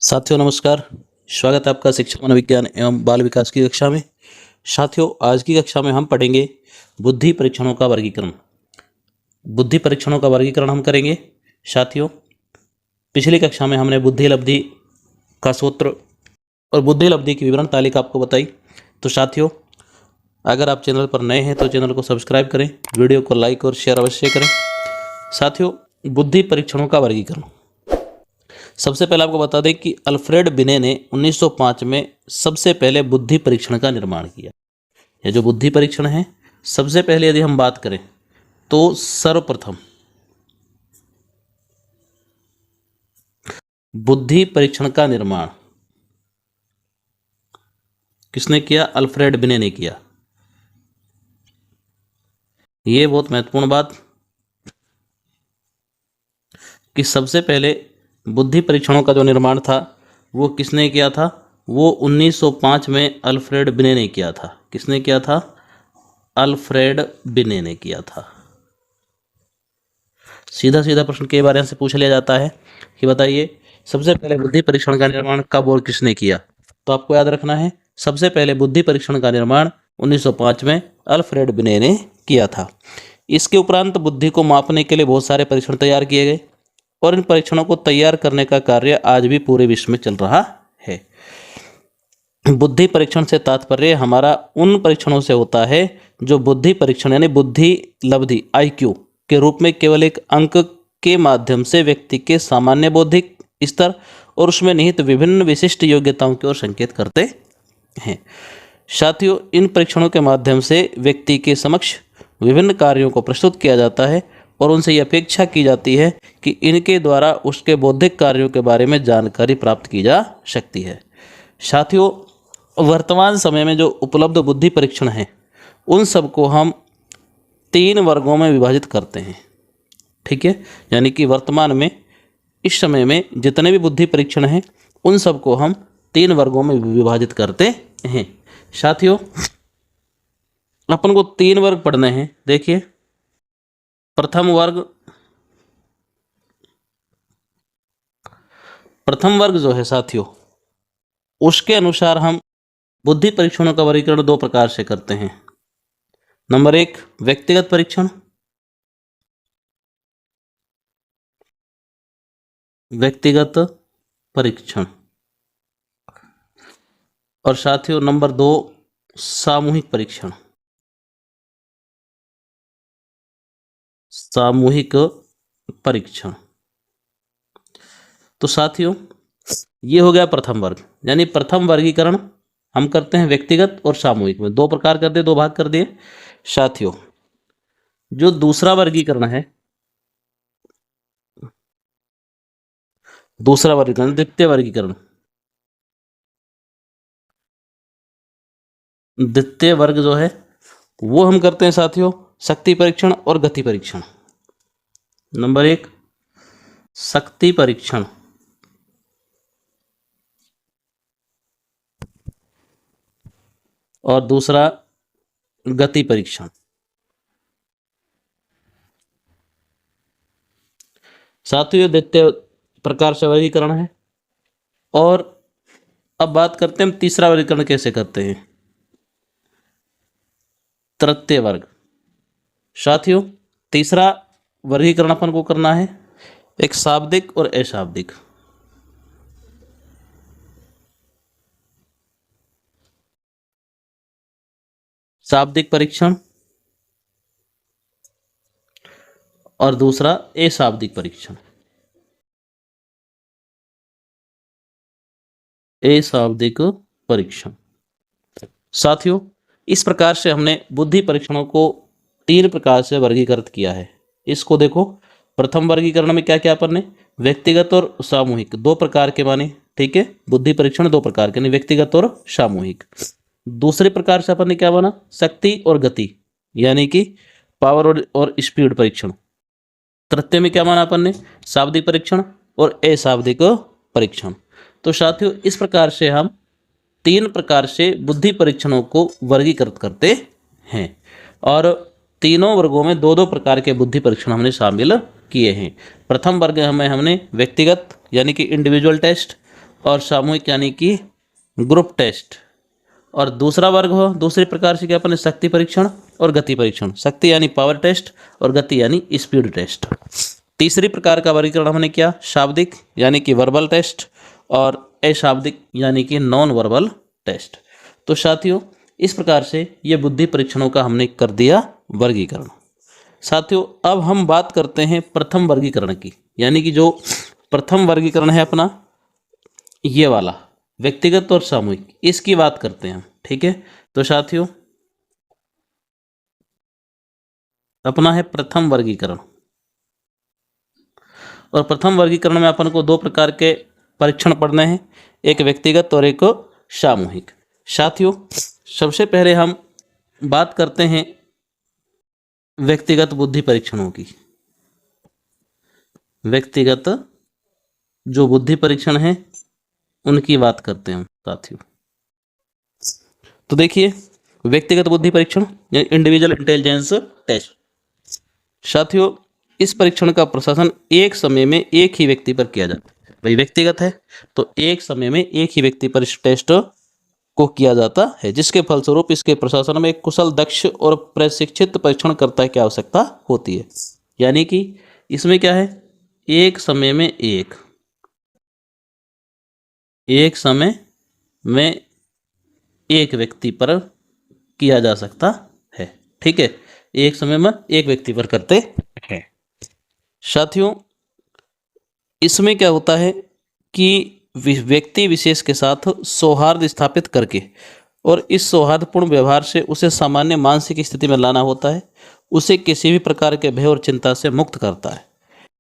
साथियों नमस्कार। स्वागत है आपका शिक्षा मनोविज्ञान एवं बाल विकास की कक्षा में। साथियों आज की कक्षा में हम पढ़ेंगे बुद्धि परीक्षणों का वर्गीकरण। बुद्धि परीक्षणों का वर्गीकरण हम करेंगे। साथियों पिछली कक्षा में हमने बुद्धि लब्धि का सूत्र और बुद्धि लब्धि की विवरण तालिका आपको बताई। तो साथियों अगर आप चैनल पर नए हैं तो चैनल को सब्सक्राइब करें, वीडियो को लाइक और शेयर अवश्य करें। साथियों बुद्धि परीक्षणों का वर्गीकरण, सबसे पहले आपको बता दें कि अल्फ्रेड बिने ने 1905 में सबसे पहले बुद्धि परीक्षण का निर्माण किया। यह जो बुद्धि परीक्षण है, सबसे पहले यदि हम बात करें तो सर्वप्रथम बुद्धि परीक्षण का निर्माण किसने किया? अल्फ्रेड बिने ने किया। यह बहुत महत्वपूर्ण बात कि सबसे पहले बुद्धि परीक्षणों का जो निर्माण था वो किसने किया था? वो 1905 में अल्फ्रेड बिने ने किया था। किसने किया था? अल्फ्रेड बिने ने किया था। सीधा सीधा प्रश्न के बारे में से पूछ लिया जाता है कि बताइए सबसे पहले बुद्धि परीक्षण का निर्माण कब और किसने किया? तो आपको याद रखना है सबसे पहले बुद्धि परीक्षण का निर्माण 1905 में अल्फ्रेड बिने ने किया था। इसके उपरांत बुद्धि को मापने के लिए बहुत सारे परीक्षण तैयार किए गए और इन परीक्षणों को तैयार करने का कार्य आज भी पूरे विश्व में चल रहा है। बुद्धि परीक्षण से तात्पर्य हमारा उन परीक्षणों से होता है जो बुद्धि परीक्षण यानी बुद्धि लब्धि IQ के रूप में केवल एक अंक के माध्यम से व्यक्ति के सामान्य बौद्धिक स्तर और उसमें निहित विभिन्न विशिष्ट योग्यताओं की ओर संकेत करते हैं। साथियों इन परीक्षणों के माध्यम से व्यक्ति के समक्ष विभिन्न कार्यों को प्रस्तुत किया जाता है और उनसे यह अपेक्षा की जाती है कि इनके द्वारा उसके बौद्धिक कार्यों के बारे में जानकारी प्राप्त की जा सकती है। साथियों वर्तमान समय में जो उपलब्ध बुद्धि परीक्षण हैं उन सबको हम 3 वर्गों में विभाजित करते हैं। ठीक है, यानी कि वर्तमान में इस समय में जितने भी बुद्धि परीक्षण हैं उन सबको हम 3 वर्गों में विभाजित करते हैं। साथियों अपन को 3 वर्ग पढ़ने हैं। देखिए प्रथम वर्ग जो है साथियों उसके अनुसार हम बुद्धि परीक्षणों का वर्गीकरण 2 प्रकार से करते हैं। नंबर 1 व्यक्तिगत परीक्षण, और साथियों नंबर 2 सामूहिक परीक्षण, तो साथियों ये हो गया प्रथम वर्ग, यानी प्रथम वर्गीकरण हम करते हैं व्यक्तिगत और सामूहिक में। 2 प्रकार कर दिए, 2 भाग कर दिए। साथियों जो दूसरा वर्गीकरण है, द्वितीय वर्ग जो है वो हम करते हैं साथियों शक्ति परीक्षण और गति परीक्षण। नंबर 1 शक्ति परीक्षण और दूसरा गति परीक्षण। साथियों ये द्वितीय प्रकार से वर्गीकरण है। और अब बात करते हैं हम तीसरा वर्गीकरण कैसे करते हैं, तृतीय वर्ग। साथियों तीसरा वर्गीकरण अपन को करना है एक शाब्दिक और अशाब्दिक। शाब्दिक परीक्षण और दूसरा अशाब्दिक परीक्षण। साथियों इस प्रकार से हमने बुद्धि परीक्षणों को 3 प्रकार से वर्गीकृत किया है। इसको देखो प्रथम वर्गीकरण में क्या क्या अपन ने व्यक्तिगत और सामूहिक 2 प्रकार के माने। ठीक है, बुद्धि परीक्षण 2 प्रकार के, व्यक्तिगत और सामूहिक। दूसरे प्रकार से अपन ने क्या बना शक्ति और गति यानी कि पावर और स्पीड परीक्षण। तृतीय में क्या माना अपन ने शाब्दिक परीक्षण और अशाब्दिक परीक्षण। तो साथियों इस प्रकार से हम 3 प्रकार से बुद्धि परीक्षणों को वर्गीकृत करते हैं और तीनों वर्गों में 2-2 प्रकार के बुद्धि परीक्षण हमने शामिल किए हैं। प्रथम वर्ग में हमने व्यक्तिगत यानी कि इंडिविजुअल टेस्ट और सामूहिक यानी कि ग्रुप टेस्ट। और दूसरा वर्ग हो दूसरे प्रकार से क्या अपन शक्ति परीक्षण और गति परीक्षण, शक्ति यानी पावर टेस्ट और गति यानी स्पीड टेस्ट। तीसरी प्रकार का वर्गीकरण हमने किया शाब्दिक यानी कि वर्बल टेस्ट और अशाब्दिक यानी कि नॉन वर्बल टेस्ट। तो साथियों इस प्रकार से ये बुद्धि परीक्षणों का हमने कर दिया वर्गीकरण। साथियों अब हम बात करते हैं प्रथम वर्गीकरण की, यानी कि जो प्रथम वर्गीकरण है अपना ये वाला व्यक्तिगत और सामूहिक, इसकी बात करते हैं हम। ठीक है, तो साथियों अपना है प्रथम वर्गीकरण, और प्रथम वर्गीकरण में अपन को दो प्रकार के परीक्षण पढ़ने हैं, एक व्यक्तिगत और एक सामूहिक। साथियों सबसे पहले हम बात करते हैं व्यक्तिगत बुद्धि परीक्षणों की। व्यक्तिगत जो बुद्धि परीक्षण है उनकी बात करते हैं साथियों। तो देखिए व्यक्तिगत बुद्धि परीक्षण इंडिविजुअल इंटेलिजेंस टेस्ट। साथियों इस परीक्षण का प्रशासन एक समय में एक ही व्यक्ति पर किया जाता है। भाई व्यक्तिगत है तो एक समय में एक ही व्यक्ति पर इस टेस्ट को किया जाता है, जिसके फलस्वरूप इसके प्रशासन में एक कुशल दक्ष और प्रशिक्षित परीक्षणकर्ता की आवश्यकता होती है। यानी कि इसमें क्या है, एक समय में एक समय में एक व्यक्ति पर किया जा सकता है। ठीक है, एक समय में एक व्यक्ति पर करते हैं। साथियों इसमें क्या होता है कि व्यक्ति विशेष के साथ सौहार्द स्थापित करके और इस सौहार्दपूर्ण व्यवहार से उसे सामान्य मानसिक स्थिति में लाना होता है, उसे किसी भी प्रकार के भय और चिंता से मुक्त करता है।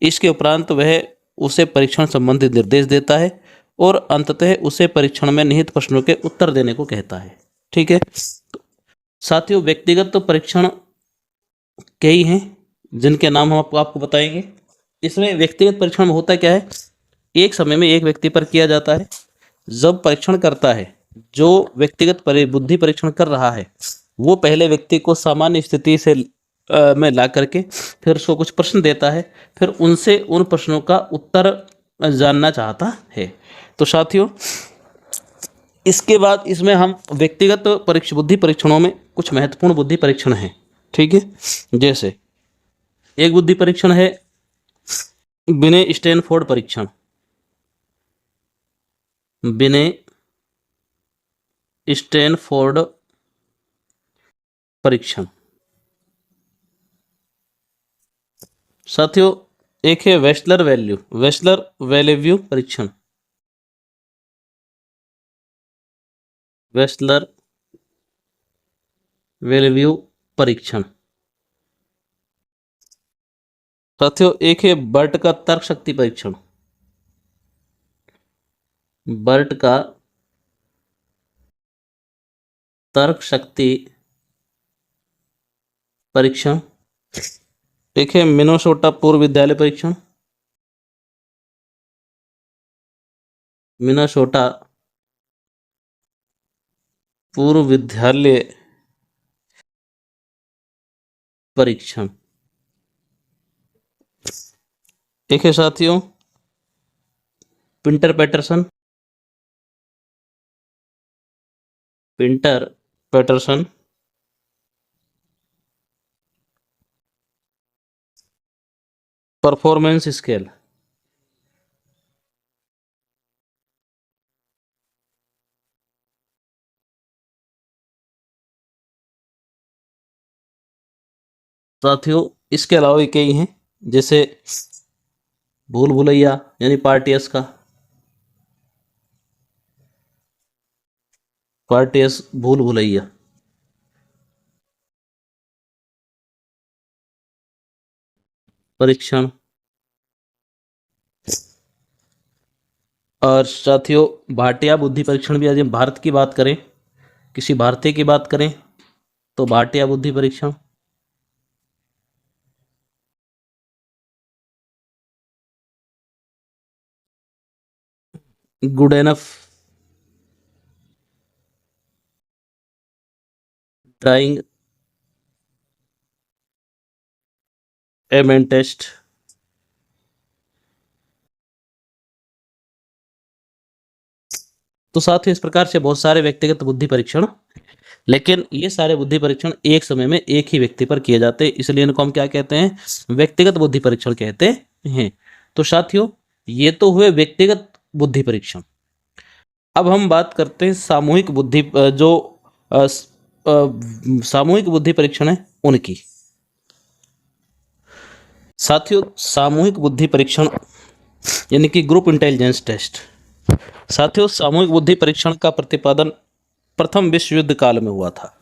इसके उपरांत वह उसे परीक्षण संबंधित निर्देश देता है और अंततः उसे परीक्षण में निहित प्रश्नों के उत्तर देने को कहता है। ठीक है, तो साथियों व्यक्तिगत तो परीक्षण कई हैं जिनके नाम हम आपको बताएंगे। इसमें व्यक्तिगत परीक्षण में होता क्या है, एक समय में एक व्यक्ति पर किया जाता है। जब परीक्षण करता है, जो व्यक्तिगत बुद्धि परीक्षण कर रहा है वो पहले व्यक्ति को सामान्य स्थिति से में ला करके फिर उसको कुछ प्रश्न देता है, फिर उनसे उन प्रश्नों का उत्तर जानना चाहता है। तो साथियों इसके बाद इसमें हम व्यक्तिगत बुद्धि परीक्षणों में कुछ महत्वपूर्ण बुद्धि परीक्षण हैं। ठीक है, जैसे एक बुद्धि परीक्षण है बिने स्टैनफोर्ड परीक्षण। बिने स्टैनफोर्ड परीक्षण। साथियों एक है वेस्लर वैल्यू परीक्षण। वेस्लर वैल्यू परीक्षण। साथियों एक है बर्ट का तर्क शक्ति परीक्षण। बर्ट का तर्क शक्ति परीक्षण। एक है मिनेसोटा पूर्व विद्यालय परीक्षण। मिनेसोटा पूर्व विद्यालय परीक्षण। एक है साथियों पिंटर पैटरसन परफॉर्मेंस स्केल। साथियों इसके अलावा भी कई हैं, जैसे भूल भुलैया यानी पार्टियस का, पार्टियस भूल भुलैया। परीक्षण। और साथियों भाटिया बुद्धि परीक्षण भी, यदि हम भारत की बात करें, किसी भारतीय की बात करें तो भाटिया बुद्धि परीक्षण। Goodenough trying a man test. तो साथ ही इस प्रकार से बहुत सारे व्यक्तिगत बुद्धि परीक्षण, लेकिन ये सारे बुद्धि परीक्षण एक समय में एक ही व्यक्ति पर किए जाते हैं, इसलिए इनको हम क्या कहते हैं, व्यक्तिगत बुद्धि परीक्षण कहते हैं। तो साथियों ये तो हुए व्यक्तिगत बुद्धि परीक्षण। अब हम बात करते हैं सामूहिक बुद्धि जो सामूहिक बुद्धि परीक्षण है उनकी। साथियों सामूहिक बुद्धि परीक्षण यानी कि ग्रुप इंटेलिजेंस टेस्ट, साथियों सामूहिक बुद्धि परीक्षण का प्रतिपादन प्रथम विश्व युद्ध काल में हुआ था।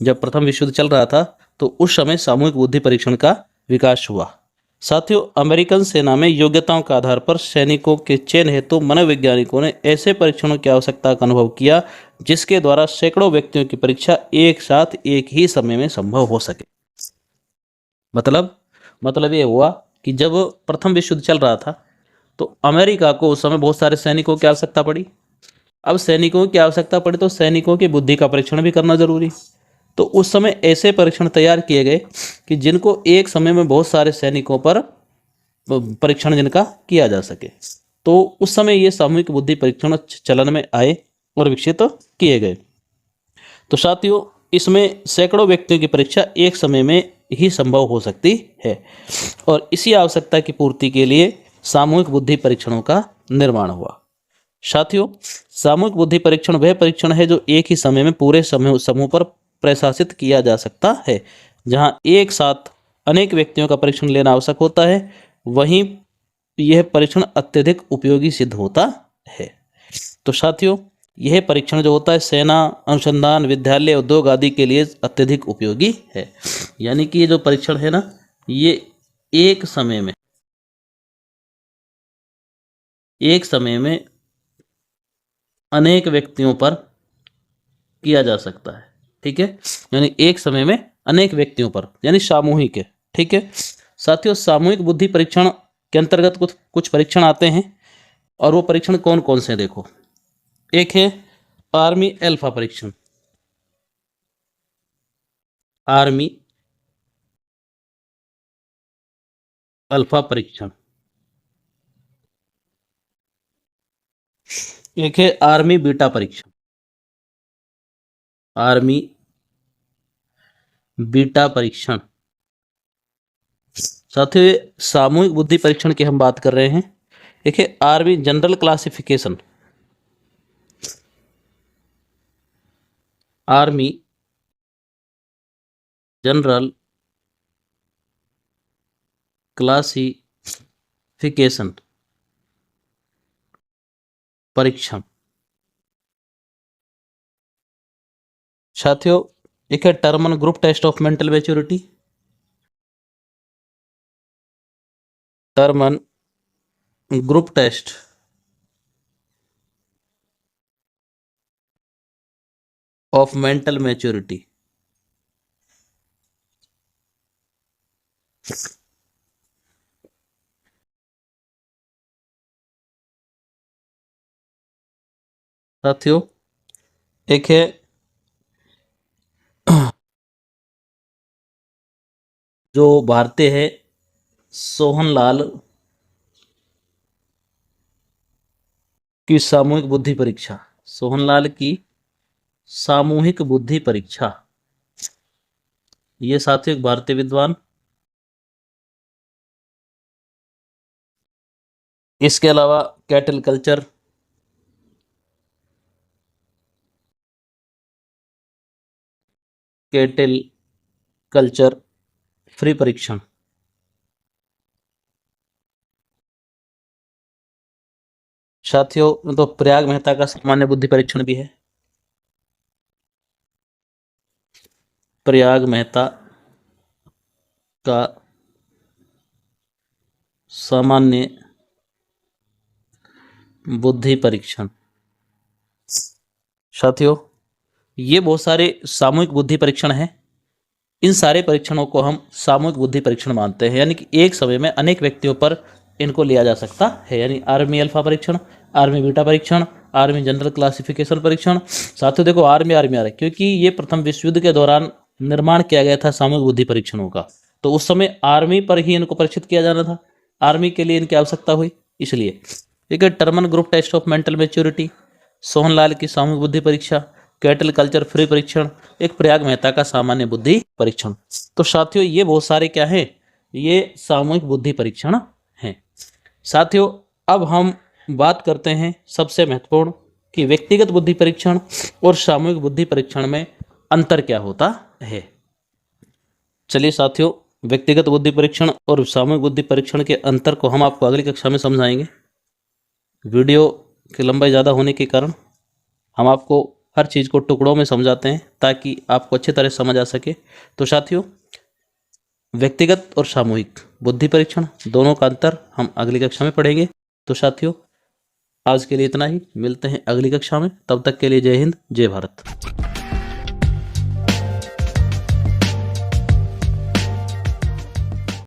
जब प्रथम विश्व युद्ध चल रहा था तो उस समय सामूहिक बुद्धि परीक्षण का विकास हुआ। साथियों अमेरिकन सेना में योग्यताओं के आधार पर सैनिकों के चयन हेतु मनोवैज्ञानिकों ने ऐसे परीक्षणों की आवश्यकता का अनुभव किया जिसके द्वारा सैकड़ों व्यक्तियों की परीक्षा एक साथ एक ही समय में संभव हो सके। मतलब ये हुआ कि जब प्रथम विश्व युद्ध चल रहा था तो अमेरिका को उस समय बहुत सारे सैनिकों की आवश्यकता पड़ी। अब सैनिकों की आवश्यकता पड़ी तो सैनिकों की बुद्धि का परीक्षण भी करना जरूरी। तो उस समय ऐसे परीक्षण तैयार किए गए कि जिनको एक समय में बहुत सारे सैनिकों पर परीक्षण जिनका किया जा सके। तो उस समय ये सामूहिक बुद्धि परीक्षण चलन में आए और विकसित किए गए। तो साथियों इसमें सैकड़ों व्यक्तियों की परीक्षा एक समय में ही संभव हो सकती है और इसी आवश्यकता की पूर्ति के लिए सामूहिक बुद्धि परीक्षणों का निर्माण हुआ। साथियों सामूहिक बुद्धि परीक्षण वह परीक्षण है जो एक ही समय में पूरे समूह पर प्रशासित किया जा सकता है। जहां एक साथ अनेक व्यक्तियों का परीक्षण लेना आवश्यक होता है वहीं यह परीक्षण अत्यधिक उपयोगी सिद्ध होता है। तो साथियों यह परीक्षण जो होता है सेना, अनुसंधान, विद्यालय, उद्योग आदि के लिए अत्यधिक उपयोगी है। यानी कि ये जो परीक्षण है ना ये एक समय में अनेक व्यक्तियों पर किया जा सकता है। ठीक है, यानी एक समय में अनेक व्यक्तियों पर यानी सामूहिक है। ठीक है साथियों सामूहिक बुद्धि परीक्षण के अंतर्गत कुछ परीक्षण आते हैं और वो परीक्षण कौन कौन से हैं देखो। एक है आर्मी अल्फा परीक्षण, आर्मी अल्फा परीक्षण। एक है आर्मी बीटा परीक्षण, आर्मी बीटा परीक्षण। साथियों सामूहिक बुद्धि परीक्षण की हम बात कर रहे हैं। एक है army general classification, army general classification परीक्षण। साथियों एक है Terman group test of mental maturity, Terman group test of mental maturity. साथियों एक है जो भारतीय है सोहनलाल की सामूहिक बुद्धि परीक्षा, सोहनलाल की सामूहिक बुद्धि परीक्षा। ये साथियों एक भारतीय विद्वान। इसके अलावा cattle culture, cattle culture free परीक्षण। साथियों तो प्रयाग मेहता का सामान्य बुद्धि परीक्षण भी है, प्रयाग मेहता का सामान्य बुद्धि परीक्षण। साथियों ये बहुत सारे सामूहिक बुद्धि परीक्षण हैं। इन सारे परीक्षणों को हम सामूहिक बुद्धि परीक्षण मानते हैं, यानी कि एक समय में अनेक व्यक्तियों पर इनको लिया जा सकता है। यानी आर्मी अल्फा परीक्षण, आर्मी बीटा परीक्षण, आर्मी जनरल क्लासिफिकेशन परीक्षण। साथियों देखो आर्मी आ रहा है क्योंकि ये प्रथम विश्व युद्ध के दौरान निर्माण किया गया था सामूहिक बुद्धि परीक्षणों का, तो उस समय आर्मी पर ही इनको परीक्षित किया जाना था, आर्मी के लिए इनकी आवश्यकता हुई इसलिए। ठीक है Terman group test of mental maturity. Sohanlal की सामूहिक बुद्धि परीक्षा, कैटल कल्चर फ्री परीक्षण, एक प्रयाग मेहता का सामान्य बुद्धि परीक्षण। तो साथियों ये बहुत सारे क्या है, ये सामूहिक बुद्धि परीक्षण हैं। साथियों अब हम बात करते हैं सबसे महत्वपूर्ण कि व्यक्तिगत बुद्धि परीक्षण और सामूहिक बुद्धि परीक्षण में अंतर क्या होता है। चलिए साथियों, व्यक्तिगत बुद्धि परीक्षण और सामूहिक बुद्धि परीक्षण के अंतर को हम आपको अगली कक्षा में समझाएंगे। वीडियो की लंबाई ज़्यादा होने के कारण हम आपको हर चीज़ को टुकड़ों में समझाते हैं ताकि आपको अच्छी तरह समझ आ सके। तो साथियों व्यक्तिगत और सामूहिक बुद्धि परीक्षण दोनों का अंतर हम अगली कक्षा में पढ़ेंगे। तो साथियों आज के लिए इतना ही, मिलते हैं अगली कक्षा में, तब तक के लिए जय हिंद जय भारत।